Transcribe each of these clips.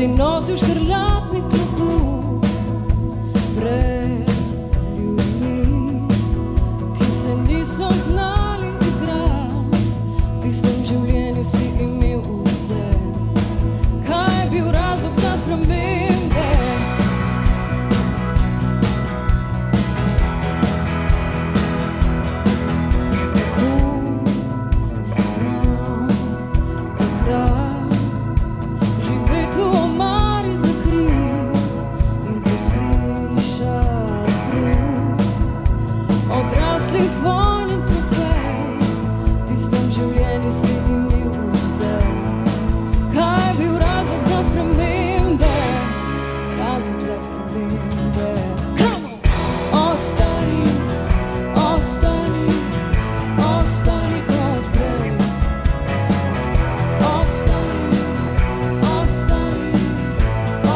si nosil škrlatni klobuk pred ljudmi, ki se niso znali igrati. V tistem življenju si imel vse. Kaj je bil razlog za spremembe? Kako si znal takrat živeti v omari za kri in poslišati hrup odraslih vonj in trofej? V tistem življenju si imel vse. Kaj je bil razlog za spremembe? Razlog za spremembe. Ostani, ostani, ostani kot prej. Ostani, ostani,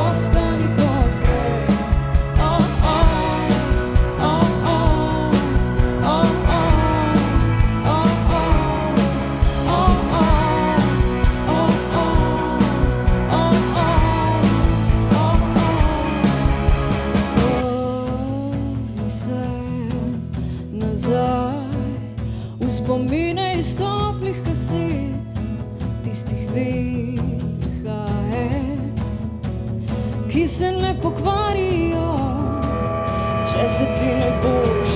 ostani kot prej. Oh, oh, oh, oh, oh, oh, v spomine iz toplih kaset, tistih VHS, ki se ne pokvarijo, če se ti ne boš.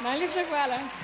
Najlepša hvala.